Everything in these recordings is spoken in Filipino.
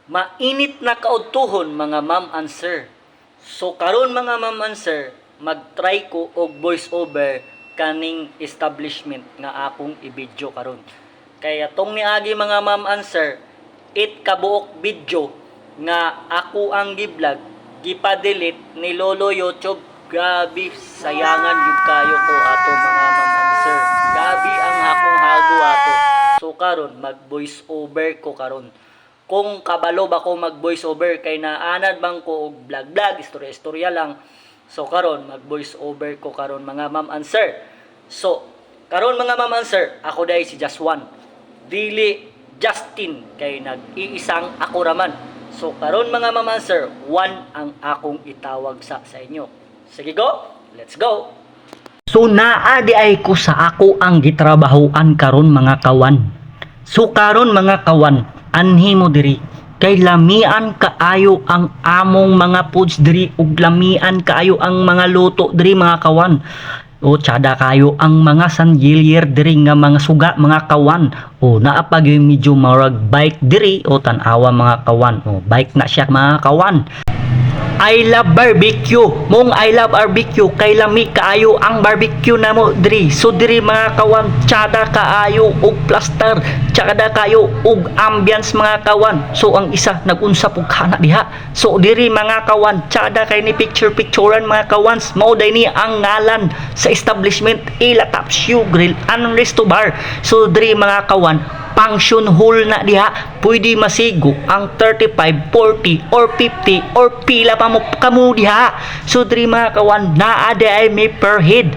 Mainit na kaudtuhon mga ma'am and sir. So karon mga ma'am and sir, mag-try ko og voice over kaning establishment nga akong i-video karon. Kaya tong niagi mga ma'am and sir, it kabuok video nga ako ang gi-vlog, gipa-delete ni Lolo YouTube. Gabi sayangan yun kayo ko ato mga ma'am and sir. Gabi ang akong hago ato. So karon mag voice over ko karon. Kung kabalo ba ko mag voice over kay naanad bang ko og vlog istorya lang. So karon mag voice over ko karon mga ma'am and sir. So karon mga ma'am and sir, ako dai si Just One. Dili Justin kay nag-iisang ako raman. So karon mga ma'am and sir, one ang akong itawag sa inyo. Sige go. Let's go. So naa di ay ko sa ako ang gitrabahoan karon mga kawan. So karon mga kawan, anhi mo diri kay lamian kaayo ang among mga foods diri ug lamian kaayo ang mga luto diri mga kawan. O tsada kayo ang mga sanggilyer diri nga mga suga mga kawan. O naa pa gyud medyo marag bike diri o tan-awa mga kawan. O bike na siya mga kawan. I love barbecue. Mong I love barbecue kay lami kaayo ang barbecue namo diri. So diri mga kawan, tsada kaayo og plaster, tsada kayo og ambience mga kawan. So ang isa nagunsa pug kana diha. So diri mga kawan, tsada kay ni picturean mga kawans. Mao day ni ang ngalan sa establishment Ila Tapsio Grill and Resto Bar. So diri mga kawan, function hall na diha, pwede masigo ang 35, 40 or 50 or pila pa mo kamo diha. So diri mga kawan, naa ay may per head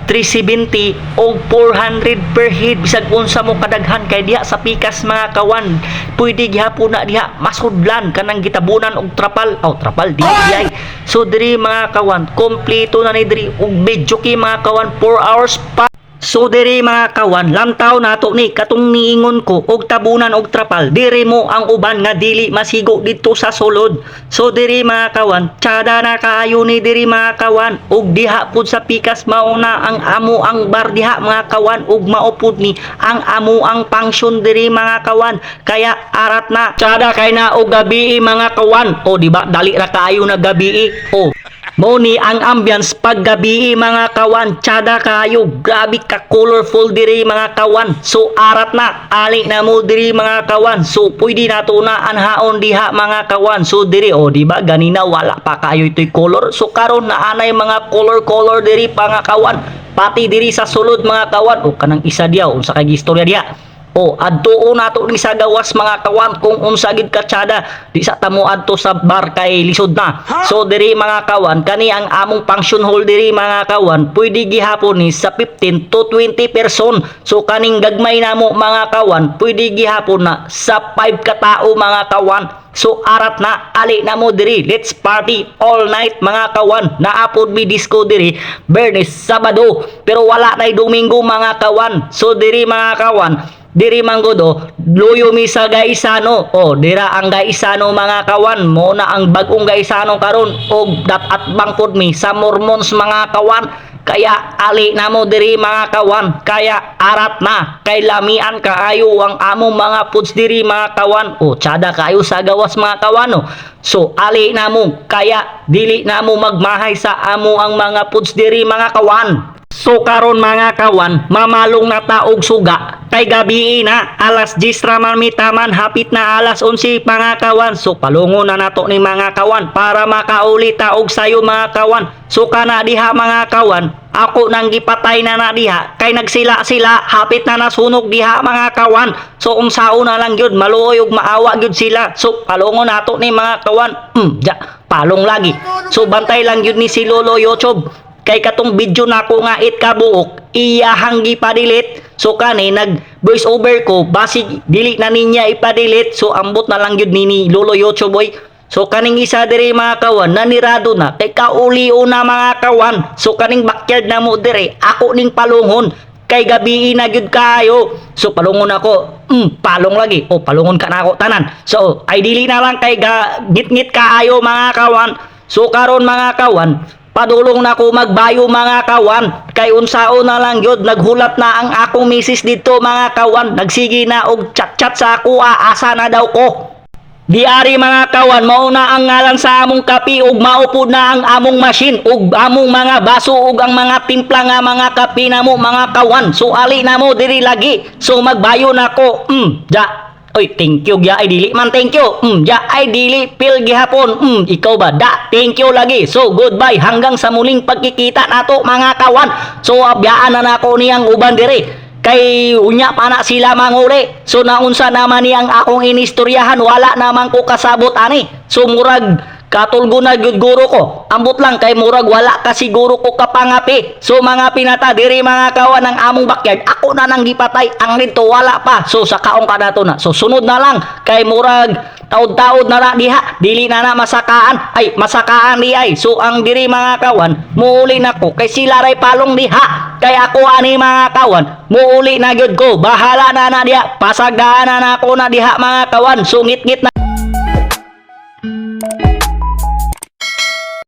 370 o 400 per head bisag unsa mo kadaghan kay diha sa pikas mga kawan. Pwede gihapon na diha masudlan kanang gitabunan og trapal. Trapal di ay. So diri mga kawan, kompleto na ni diri og medyo kay mga kawan 4 hours pa. So diri mga kawan, lantaw nato ni katong niingon ko og tabunan og trapal. Diri mo ang uban nga dili masigo dito sa sulod. So diri mga kawan, tsada na kaayo ni diri mga kawan. Og diha pud sa pikas mauna ang amo ang bar diha mga kawan ug maupod ni ang amo ang function diri mga kawan. Kaya arat na tsada kay na og gabi mga kawan. O di ba dali ra kaayo na gabi. O mo ni ang ambience pag gabi mga kawan, tsada kayo, grabe ka colorful diri mga kawan. So arat na, ali na mo diri mga kawan. So pwede na to na anhaon diha mga kawan. So diri di ba ganina wala pa kayo ito'y color. So karon na anay mga color diri mga kawan. Pati diri sa sulod mga kawan. Kanang isa diya unsa kay istorya diya. Adto nato ni sa gawas mga kawan kung unsa gid katsada di sa tamo adto sa bar kay lisod na. So diri mga kawan, kani ang among function hall diri mga kawan, pwede gihapon ni sa 15 to 20 person. So kaning gagmay namo mga kawan, pwede gihapon na sa 5 ka tawo mga kawan. So arat na, ali na mo diri, let's party all night mga kawan. Naapod mi disco diri Bernes Sabado, pero wala nay Domingo mga kawan. So diri mga kawan, diri manggodo luyo mi sa Gaisano. Dira ang Gaisano mga kawan, mo na ang bagong Gaisano karon og dapat bangpod mi sa Mormons mga kawan. Kaya ali na mo diri mga kawan, kaya arat na kay lamian kaayo ang among mga foods diri mga kawan. Tsada kayo sa gawas mga kawan. So ali na mo, kaya dili na mo magmahay sa amo ang mga foods diri mga kawan. So karon mga kawan, mamalong na taog suga kay gabi na alas 10 raman mitaman, hapit na alas 11 mga kawan. So palungon na nato ni mga kawan para makauli taog sayo mga kawan. So kana diha mga kawan, ako nang gipatay na diha kay nagsila hapit na nasunog diha mga kawan. So unsaon na lang gyud maluoy ug maawa gyud sila. So palungon nato ni mga kawan. Palong lagi. So bantay lang gyud ni si Lolo YouTube. Kay katong video nako nga it kabuok, iyahang gipa-delete. So kani nag voice over ko, basi dili na ninya ipa-delete. So ambot na lang gyud ni Lolo YouTube boy. So kaning isa diri mga kawan, nanirado na kay kauli na mga kawan. So kaning backyard na mo diri, ako ning palungon kay gabi na gyud kayo. So palungon ako, palong lagi. Palungon ka na ako tanan. So ay dili na lang kay ngit-ngit kaayo mga kawan. So karon mga kawan, padulong na ko magbayo mga kawan kay unsao na lang gyud naghulat na ang akong misis dito mga kawan, nagsigi na og chat sa ako asa na daw ko. Diari mga kawan, mauna ang ngalan sa among kapi ug maupod na ang among machine ug among mga baso ug ang mga timpla nga mga kapi namo mga kawan. So ali namo diri lagi. So magbayo nako. Ja. Oy, thank you ya ay dili man thank you. Ja ay dili pil gihapon. Ikaw ba? Da, thank you lagi. So goodbye hanggang sa muling pagkikita nato mga kawan. So abyaan na nako niyang uban diri. Kay unya pa na sila manguli. So naunsa naman ni ang akong inistoryahan, wala naman ko kasabot ani. So murag katulgo na gyud guro ko. Ambot lang kay murag wala ka siguro ko kapangapi. So mga pinata diri mga kawan ng among backyard, ako na nang gipatay, ang nito wala pa. So sa kaong kadato na. So sunod na lang kay murag taod-taod na diha, dili na masakaan, ay masakaan di ay. So ang diri mga kawan, muuli na ko kay sila ray palong diha. Kay ako ani mga kawan, muuli na gyud ko. Bahala na diha, pasagdaan na ako na diha mga kawan. Sungit-ngit na